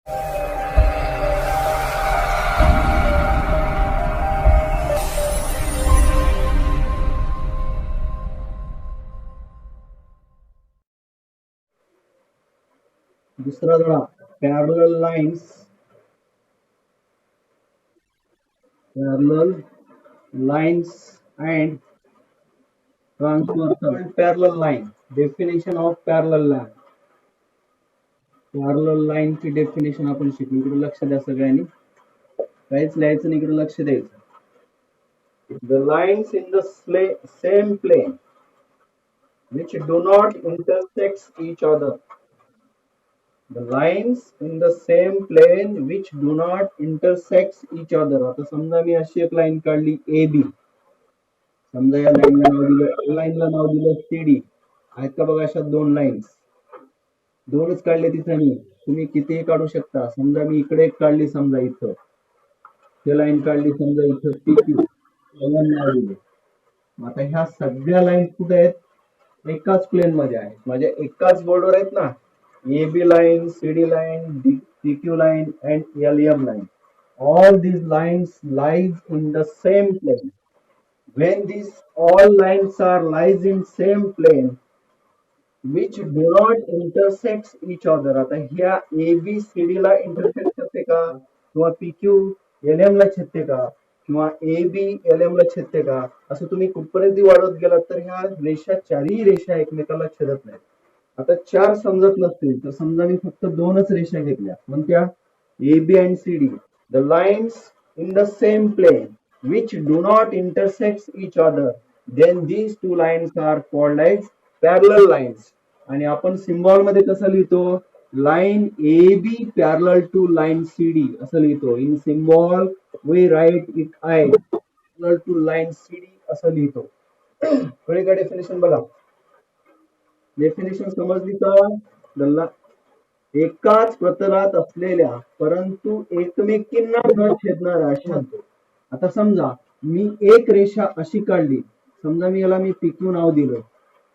दूसरा धडा parallel lines and transversal parallel line. Definition of parallel line. Parallel लाईनची definition आपण शिकू. इकडे लक्ष द्या सगळ्यांनी, काहीच लिहायचं नाही, इकडे लक्ष द्यायचं. The lines in the same plane which do not intersect each other. The lines in the same plane which do not intersect each other. आता समजा मी अशी एक लाईन काढली AB. समजा या लाईनला नाव दिलं CD. आहेत का बघा अशा दोन लाईन्स. दोनच काढले तिथे मी, तुम्ही कितीही काढू शकता. समजा मी इकडे एक काढली, समजा इथं हे लाईन काढली, समजा इथं PQ नाव दिले. आता ह्या सगळ्या लाईन कुठे आहेत? एकाच प्लेन मध्ये आहेत, म्हणजे एकाच बोर्डवर आहेत ना. AB line, CD line, PQ line and LM line. All these lines lies in the same plane. When these all lines are lies in same plane which do not intersect each other. आता ह्या ABCD ला intersect करते का, किंवा PQ LM ला छेदते का, किंवा AB LM ला छेदते का, असं तुम्ही कुठपर्यंत वाढवत गेलात तर ह्या रेषा, चारही रेषा एकमेकाला छेदत नाहीत. आता चार समजत नसतील तर समजा मी फक्त दोनच रेषा घेतल्या, कोणत्या? AB and CD. The lines in the same plane which do not intersect each other, then these two lines are called as parallel lines. आणि आपण सिम्बॉल मध्ये कसं लिहितो? Line AB parallel to line CD असं लिहितो. In symbol we write it I parallel to line CD असं लिहितो. कळले का डेफिनेशन? बघा, डेफिनेशन समजली का? एकाच प्रतलात असलेल्या परंतु एकमेकींना न छेदणाऱ्या अशा. आता समजा मी एक रेषा अशी काढली, समजा मी याला PQ नाव दिलं,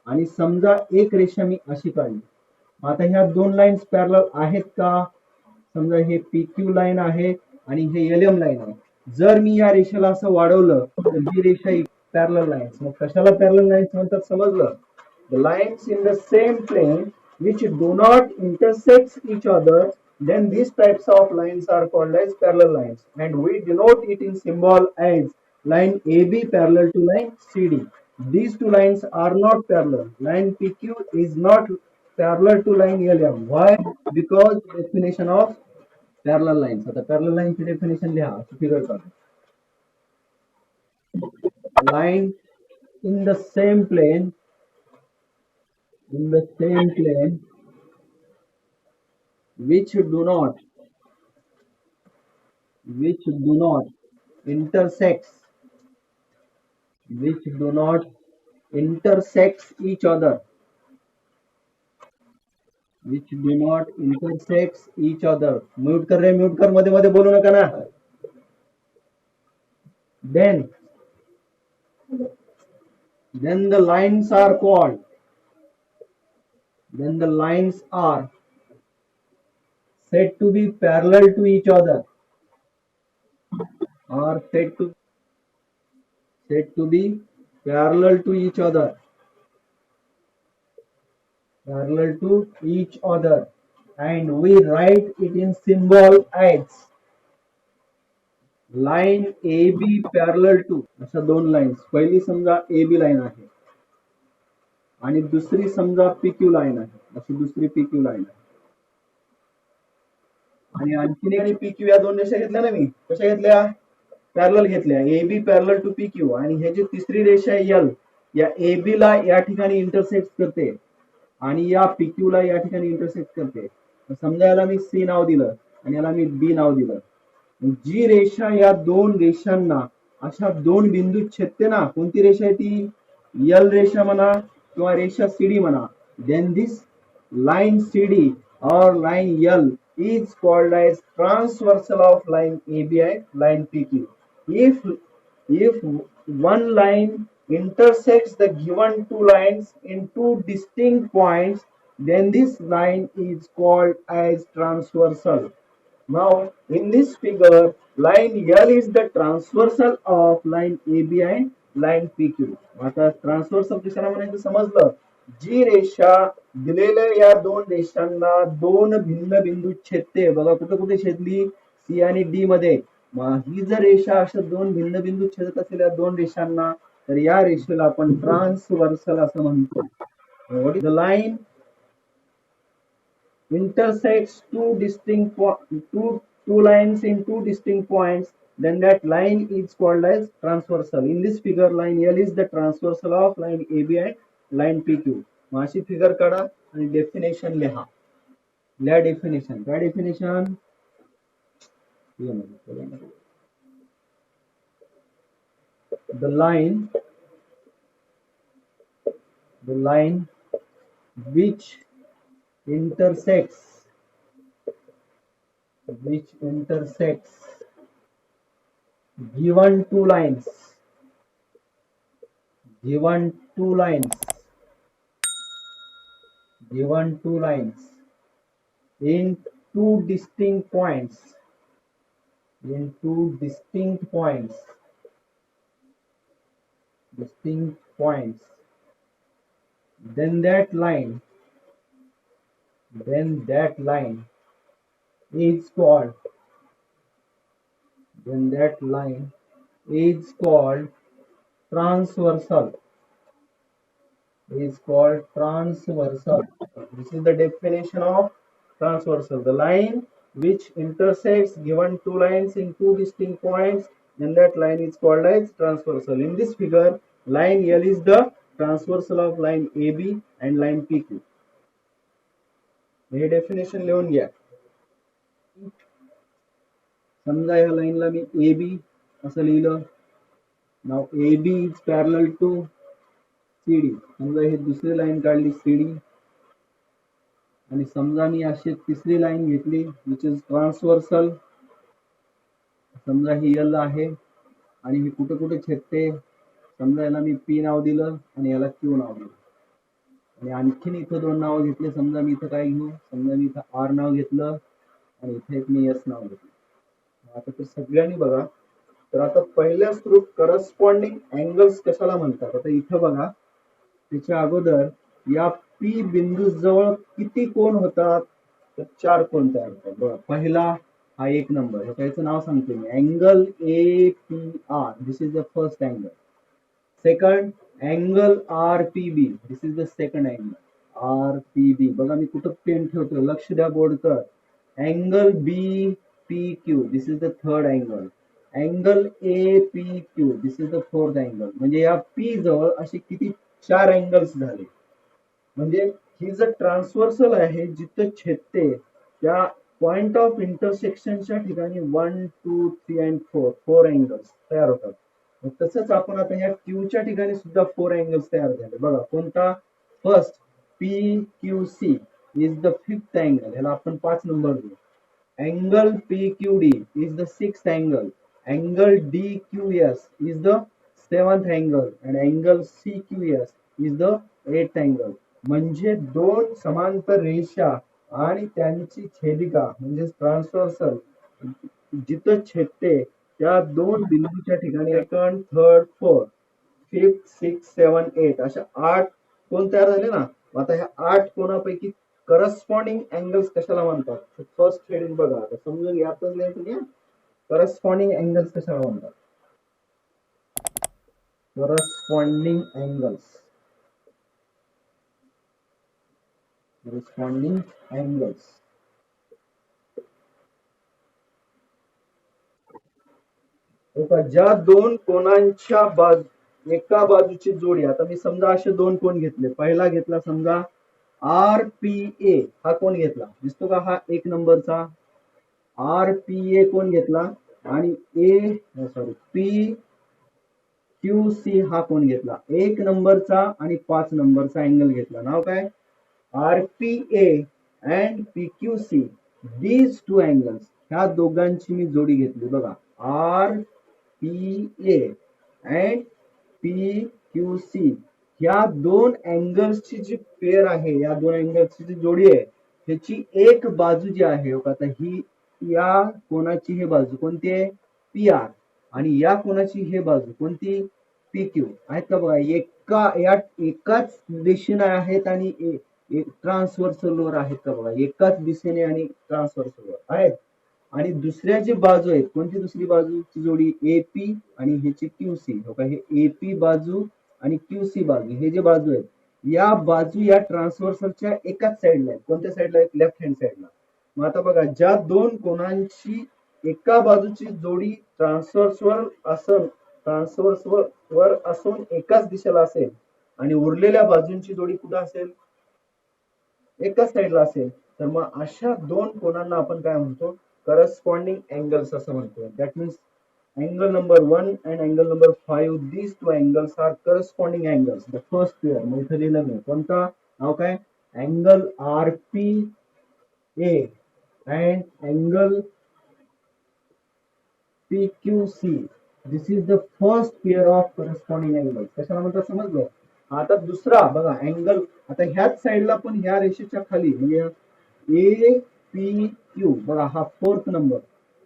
आणि समजा एक रेषा मी अशी काढली. आता ह्या दोन लाईन्स पॅरलल आहेत का? समजा हे PQ लाईन आहे आणि हे LM लाईन आहे. जर मी या रेषेला असं वाढवलं तर ही रेषा पॅरलल लाईन्स. मग कशाला पॅरलल लाईन्स म्हणतात समजलं? The lines in the same plane which do not intersect each other, then these types of lines are called as parallel lines, and we denote it in symbol as line AB parallel to line CD. These two lines are not parallel. Line PQ is not parallel to line LM. Why? Because definition of parallel lines. आता parallel line ची definition लिहा, figure करा. Line in the same plane which do not intersect each other. Mute कर रे, mute कर, मध्ये मध्ये बोलू नका ना. then the lines are said to be parallel to each other, are said to be parallel to each other, and we write it in symbol as line AB parallel to. अशा दोन lines, पहिली समजा AB line आहे आणि दुसरी समजा PQ line आहे, अशी दुसरी PQ लाईन आहे. आणि आणखीन आणि PQ या दोन रेषा घेतल्या ना मी. कशा घेतल्या? पॅरलल घेतल्या. AB पॅरलल टू PQ, आणि हे जी तिसरी रेषा आहे L, या AB ला या ठिकाणी इंटरसेक्ट करते आणि या PQ ला या ठिकाणी इंटरसेक्ट करते. समजा याला मी C नाव दिलं आणि याला मी B नाव दिलं. जी रेषा या दोन रेषांना अशा दोन बिंदूत छेदते ना, कोणती रेषा आहे ती? L रेषा म्हणा किंवा रेषा CD म्हणा. then this line CD or line L is called as transversal of line AB and line PQ. If one line intersects the given two lines in two distinct points, then this line is called as transversal. Now, in this figure, line L is the transversal of line AB and line PQ. आता transversal कशाला म्हणायचं समजलं, जी रेषा दिलेल्या या दोन रेषांना दोन भिन्न बिंदू छेदते बघा, कुठे कुठे छेदली, सी आणि डी मध्ये. ही जर रेषा अशा दोन भिन्न बिंदू छेदत असलेल्या दोन रेषांना, तर या रेषेला आपण ट्रान्सव्हर्सल असं म्हणतो. What is the line intersects two lines in two distinct points, then that line is called as transversal. In this figure, line L is the transversal of line AB and line PQ. अशी figure काढा आणि definition लिहा. लिहा definition. काय definition? The line which intersects given two lines in two distinct points, then that line is called transversal. This is the definition of transversal. The line which intersects given two lines in two distinct points, then that line is called as transversal. In this figure, line L is the transversal of line AB and line PQ. हे definition लिहून घ्या. समजा या लाईनला मी AB असं लिहिलं. नाव AB is parallel to CD. समजा ही दुसरी लाईन काढली CD, आणि समजा मी अशी तिसरी लाईन घेतली विच इज ट्रान्सव्हर्सल. समजा ही L आहे आणि ही कुठे कुठे छेदते. समजा याला मी P नाव दिलं आणि याला Q नाव दिलं, आणि आणखीन इथं दोन नाव घेतले. समजा मी इथं काय घेऊ, समजा मी इथं R नाव घेतलं आणि इथे एक मी S नाव घेतलं. आता तर सगळ्यांनी बघा, तर आता पहिल्या स्त्रोत करस्पॉन्डिंग अँगल्स कशाला म्हणतात. आता इथं बघा, त्याच्या अगोदर या P बिंदू जवळ किती कोण होतात, तर 4 कोण तयार होतात. बघा, पहिला हा एक नंबर, त्याचं नाव सांगतो मी, angle APR. This is the first angle. Second angle RPB. This is the second angle RPB. बघा मी कुठं पेन ठेवतो, लक्ष द्या बोर्डवर. Angle BPQ. This is the third angle. Angle APQ. This is the fourth angle. म्हणजे या P जवळ असे किती 4 अँगल्स झाले. म्हणजे ही जर ट्रान्सव्हर्सल आहे, जिथं छेदते त्या पॉइंट ऑफ इंटरसेक्शनच्या ठिकाणी 1, 2, 3 अँड 4 अँगल्स तयार होतात. तसंच आपण आता ह्या क्यूच्या ठिकाणी सुद्धा 4 अँगल्स तयार झाले. बघा, कोणता, first PQC is the fifth angle, ह्याला आपण 5 नंबर देऊ. Angle PQD is the sixth angle. Angle DQS is the seventh angle and angle CQS is the eighth angle. म्हणजे दोन समांतर रेषा आणि त्यांची छेदिका म्हणजे ट्रान्सव्हर्सल जिथं छेदते त्या दोन बिंदूच्या ठिकाणी second, third, fourth, fifth, six, 7, 8 अशा 8 कोण तयार झाले ना. आता ह्या 8 कोणापैकी करस्पॉन्डिंग अँगल्स कशाला म्हणतात. फर्स्ट हेडिंग बघा, आता समजून घ्या. आपण लिहायचं घ्या, करस्पॉन्डिंग अँगल्स कशाला म्हणतात. corresponding angles. ज्या दोन कोणांच्या एका बाजूची जोडी. आता मी समजा असे दोन कोण घेतले. पहिला घेतला समजा RPA. हा कोण घेतला, दिसतो का, हा 1 नंबरचा RPA कोण घेतला, आणि PQC हा कोण घेतला, 1 नंबरचा आणि 5 नंबरचा अँगल घेतला. नाव काय, RPA and PQC. These two angles, ह्या दोघांची मी जोडी घेतली. बघा, RPA अँड PQC ह्या दोन अँगल्सची जी पेअर आहे, या दोन अँगल्सची जी जोडी आहे, त्याची एक बाजू जी आहे, आता ही या कोणाची हे बाजू कोणती आहे पी आर आणि या कोणाची हे बाजू कोणती पी क्यू आहेत का बघा एकाच दिशेने आहेत आणि ट्रान्सव्हर्सलवर आहेत का बघा एकाच दिशेने आणि ट्रान्सव्हर्सलवर आहेत आणि दुसऱ्या जी बाजू आहेत कोणती दुसरी बाजूची जोडी एपी आणि ह्याची क्यूसी हो का हे एपी बाजू आणि क्यूसी बाजू हे जे बाजू आहेत या बाजू या ट्रान्सव्हर्सलच्या एकाच साईडला आहेत कोणत्या साईडला आहेत लेफ्ट हँड साईडला मग आता बघा ज्या दोन कोणांची एका बाजूची जोडी ट्रान्सव्हर्सवर असून एकाच दिशेला असेल आणि उरलेल्या बाजूंची जोडी कुठं असेल एकाच साईडला असेल तर मग अशा दोन कोणांना आपण काय म्हणतो करस्पॉन्डिंग अँगल्स असं म्हणतो that means angle number 1 and angle number 5 these two angles are corresponding angles the first pair मग इथे लिहिलं मी कोणता नाव काय angle RPA and angle PQC this is the first pair of corresponding angles कशाला म्हणतात समजलं आता दुसरा बघा अँगल आता ह्याच साईडला पण ह्या रेषेच्या खाली म्हणजे APQ बघा हा फोर्थ नंबर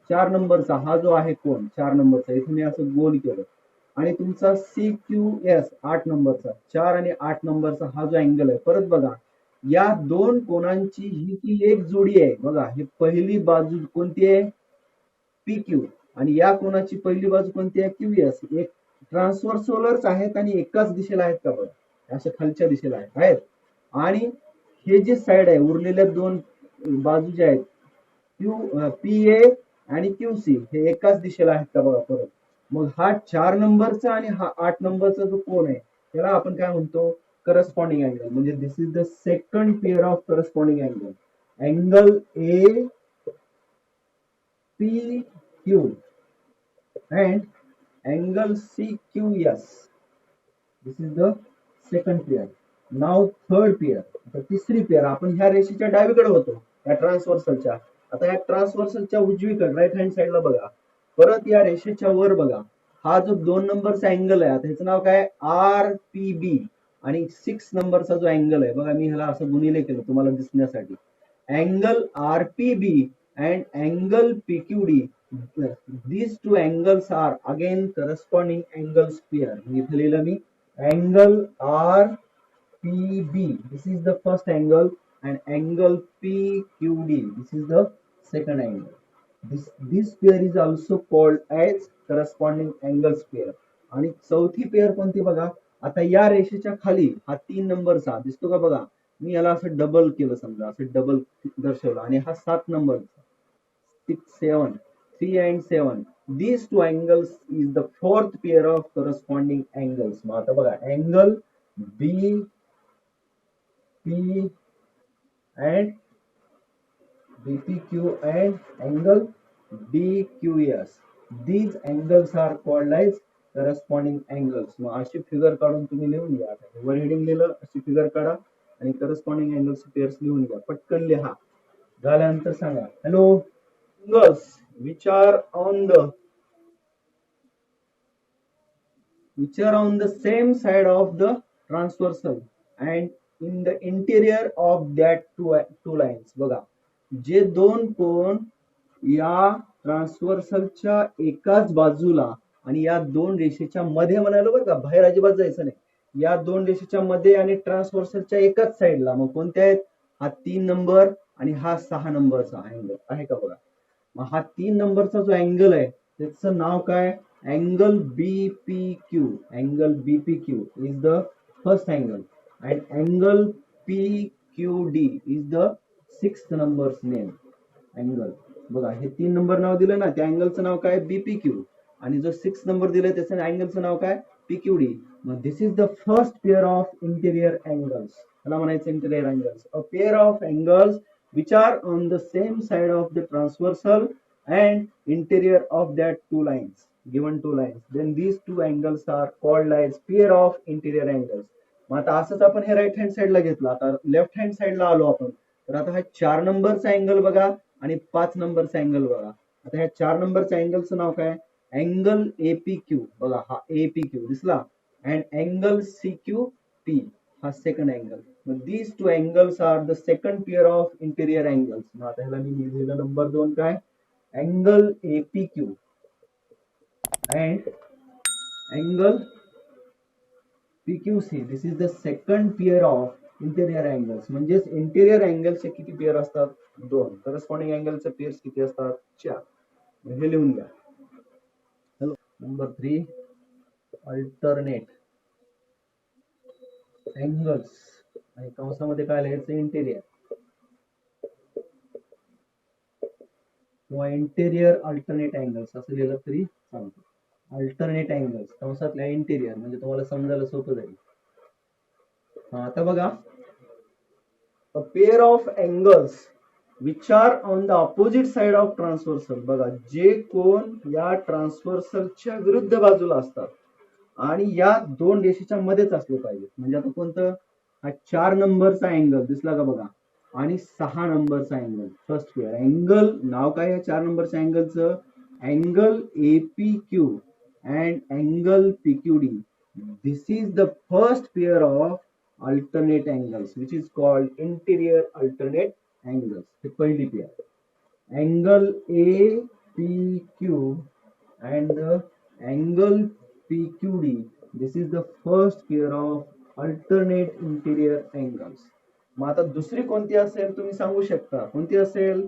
4 नंबरचा हा जो आहे कोण 4 नंबरचा इथे मी असं गोल केलं आणि तुमचा CQS 8 नंबरचा 4 आणि 8 नंबरचा हा जो अँगल आहे परत बघा या दोन कोणांची ही ती एक जोडी आहे बघा ही पहिली बाजू कोणती आहे PQ आणि या कोणाची पहिली बाजू कोणती आहे QS एक ट्रान्सव्हर्सलच आहेत आणि एकाच दिशेला आहेत का बघा अशा खालच्या दिशेला आहेत आणि हे जे साइड आहे उरलेल्या दोन बाजू ज्या आहेत PA आणि क्यूसी हे एकाच दिशेला आहेत का बघा परत मग हा 4 नंबरचा आणि हा 8 नंबरचा जो कोण आहे त्याला आपण काय म्हणतो करस्पॉन्डिंग अँगल म्हणजे this is the second pair of corresponding angle angle A P Q and angle CQS this is the second pair नाव थर्ड पेअर तिसरी पेअर आपण ह्या रेषेच्या डावीकडे होतो या ट्रान्सव्हर्सलच्या आता या ट्रान्सव्हर्सलच्या उजवीकडे राईट हँड साईडला बघा परत या रेषेच्या वर बघा हा जो 2 नंबरचा अँगल आहे आता ह्याचं नाव काय RPB आणि 6 नंबरचा जो अँगल आहे बघा मी ह्याला असं गुणिले केलं तुम्हाला दिसण्यासाठी angle RPB and angle PQD these two angles are again corresponding angles pair इथे लिहिलं मी angle RPB this is the first angle and angle PQD this is the second angle this pair is also called as corresponding angles pair आणि चौथी pair कोणती बघा आता या रेषेच्या खाली हा 3 नंबरचा दिसतो का बघा मी याला असं डबल केलं समजा असं डबल दर्शवलं आणि हा 7 नंबरचा 6 7 3 and 7 these two angles is the fourth pair of corresponding angles मग आता बघा angle BP and BPQ and angle DQS these angles are called as corresponding angles मग अशी फिगर काढून तुम्ही लिहून घ्या वर हेडिंग लिहिलं अशी फिगर काढा आणि करस्पॉन्डिंग अँगल्स पेअर्स लिहून घ्या पटकन लिहा झाल्यानंतर सांगा hello angles which are on the same side of the transversal and in the interior of that two lines बघा जे दोन कोण या ट्रान्सव्हर्सलच्या एकाच बाजूला आणि या दोन रेषेच्या मध्ये म्हणालो बरं का बाहेर अजिबात जायचं नाही या दोन रेषेच्या मध्ये आणि ट्रान्सव्हर्सलच्या एकाच साईडला मग कोणत्या आहेत हा 3 नंबर आणि हा 6 नंबरचा अँगल आहे का बघा मग हा 3 नंबरचा जो अँगल आहे त्याचं नाव काय angle BPQ angle BPQ is the first angle and angle PQD is the 6th numbers name angle बघा हे 3 नंबर नाव दिलं ना त्या अँगलचं नाव काय BPQ आणि जो 6 नंबर दिलाय त्याचं अँगलचं नाव काय PQD मग this is the first pair of interior angles त्याला म्हणायचं interior angles a pair of angles which are on the same side of the transversal and interior of that given two lines then these two angles are called as pair of interior angles मग आता असंच आपण हे right hand साईडला घेतलं आता left hand साईडला आलो आपण तर आता हा 4 नंबरचा अँगल बघा आणि 5 नंबरचा अँगल बघा आता ह्या 4 नंबरच्या अँगलचं नाव काय अँगल APQ बघा हा APQ दिसला अँड अँगल CQP हा सेकंड अँगल मग these two angles are the second pair of interior angles मग आता ह्याला मी लिहिलेलं नंबर 2 काय angle APQ and angle PQC. This is the second pair of interior angles. म्हणजेच इंटेरियर अँगलचे किती पेअर असतात? दोन. करस्पॉन्डिंग अँगलचे पेअर्स किती असतात? चार. हे लिहून घ्या. हॅलो. नंबर 3 अल्टरनेट अँगल्स आणि कंसामध्ये काय लिहायचं? इंटेरियर किंवा इंटेरियर अल्टरनेट अँगल्स असं लिहिलं तरी चालतं. अल्टरनेट अँगल्स कंसातल्या इंटेरियर म्हणजे तुम्हाला समजायला सोपं जाईल. आता बघा, a pair of angles which are on the opposite side of transversal. बघा, जे कोण या ट्रान्सव्हर्सलच्या विरुद्ध बाजूला असतात आणि या दोन रेषेच्या मध्येच असले पाहिजे. म्हणजे आता कोणतं? हा 4 नंबरचा अँगल दिसला का बघा, आणि 6 नंबरचा अँगल. फर्स्ट पेअर अँगल नाव काय आहे 4 नंबरच्या अँगलचं? Angle APQ and angle PQD. This is the first pair of alternate angles which is called interior alternate angles. हे पहिली pair. Angle APQ and the angle PQD. This is the first pair of alternate interior angles. मग आता दुसरी कोणती असेल तुम्ही सांगू शकता? कोणती असेल?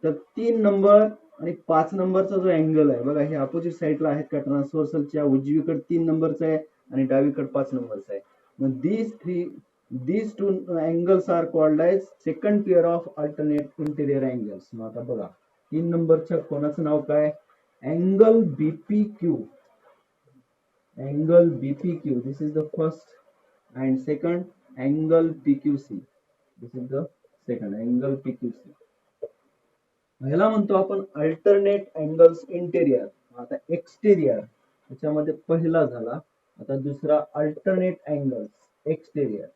तर 3 नंबर आणि 5 नंबरचा जो अँगल आहे बघा, हे अपोजिट साईडला आहेत का ट्रान्सव्हर्सलच्या? उजवीकडे 3 नंबरचा आहे आणि डावीकडे 5 नंबरचा आहे. मग these two angles are called as second pair of alternate interior angles. मग आता बघा 3 नंबरच्या कोणाचं नाव काय? Angle BPQ. Angle BPQ. This is the first and second angle PQC. This is the second angle PQC. ह्याला म्हणतो आपण अल्टरनेट अँगल्स इंटेरियर. आता एक्सटेरियर त्याच्यामध्ये पहिला झाला, आता दुसरा alternate angles exterior.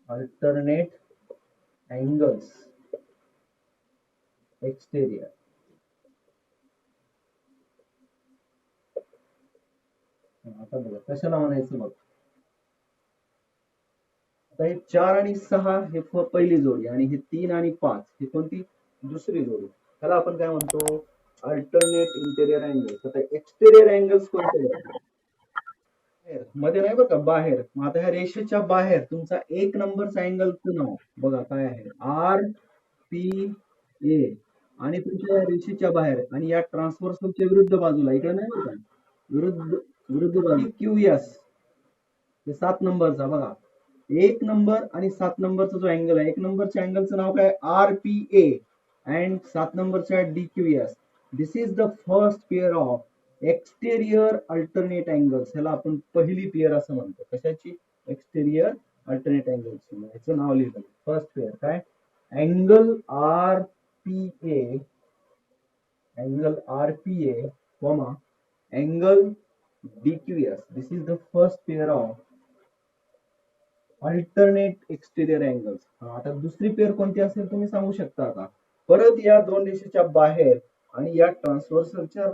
Alternate angles exterior. आता बघा कशाला म्हणायचं मग. आता हे 4 आणि 6 हे पहिली जोडी आणि हे 3 आणि 5 हे कोणती? दुसरी जोडी. त्याला आपण काय म्हणतो? Alternate interior angles. आता एक्सटेरियर अँगल्स कोणते? मध्ये नाही बरं का, बाहेर. मग आता ह्या रेषेच्या बाहेर तुमचा 1 नंबरचा अँगलचं नाव बघा काय आहे? RPA. आणि तुमच्या रेषेच्या बाहेर आणि या ट्रान्सव्हर्सलच्या विरुद्ध बाजूला इकडे नाही बरं का, विरुद्ध बाजू QS. हे 7 नंबरचा बघा, 1 नंबर आणि 7 नंबरचा जो अँगल आहे, 1 नंबरच्या अँगलचं नाव काय? RPA and 7 नंबरच्या DQS. This is the first pair of exterior alternate angles. ह्याला आपण पहिली पेअर असं म्हणतो. कशाची? एक्सटेरियर अल्टरनेट अँगल्सची. ह्याचं नाव लिहिलं फर्स्ट पेअर काय? Angle RPA, angle RPA, comma angle DQS. This is the first pair of alternate exterior angles. आता दुसरी पेअर कोणती असेल तुम्ही सांगू शकता का? परत या दोन रेषेच्या बाहेर आणि या ट्रान्सव्हर्सलच्या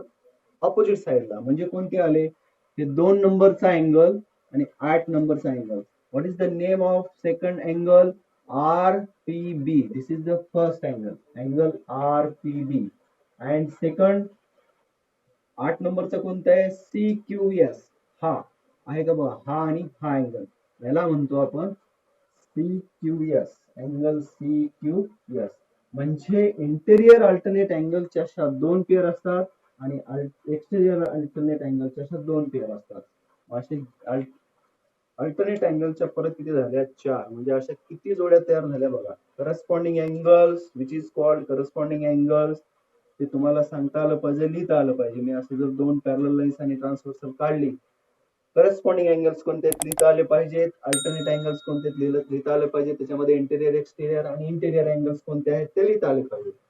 ऑपोजिट साइडला म्हणजे कोणते आले? हे 2 नंबरचा अँगल आणि 8 नंबरचा angle. What is the name of second angle? RPB. This is the first angle, angle RPB. And second 8 नंबरचा कोणता आहे? CQS. हा आहे का बघा, हा आणि हा अँगल. याला म्हणतो आपण CQS, अँगल CQS. म्हणजे इंटेरियर अल्टरनेट अँगलच्या अशा 2 पेअर असतात आणि एक्सटेरियर अल्टरनेट अँगलच्या अशा 2 पेअर असतात. असे अल्टरनेट अँगलच्या परत किती झाल्या? 4. म्हणजे अशा किती जोड्या तयार झाल्या बघा. Corresponding angles which is called corresponding angles. ते तुम्हाला सांगता आलं पाहिजे, लिहिता आलं पाहिजे. मी असे जर 2 पॅरलल लाईन्स आणि ट्रान्सव्हर्सल काढली, करस्पॉन्डिंग अँगल्स कोणते लिहिता आले पाहिजेत, अल्टरनेट अँगल्स कोणते लिहिता आले पाहिजे, त्याच्यामध्ये इंटेरियर एक्सटेरियर आणि इंटेरियर अँगल्स कोणते आहेत ते लिहिता आले पाहिजे.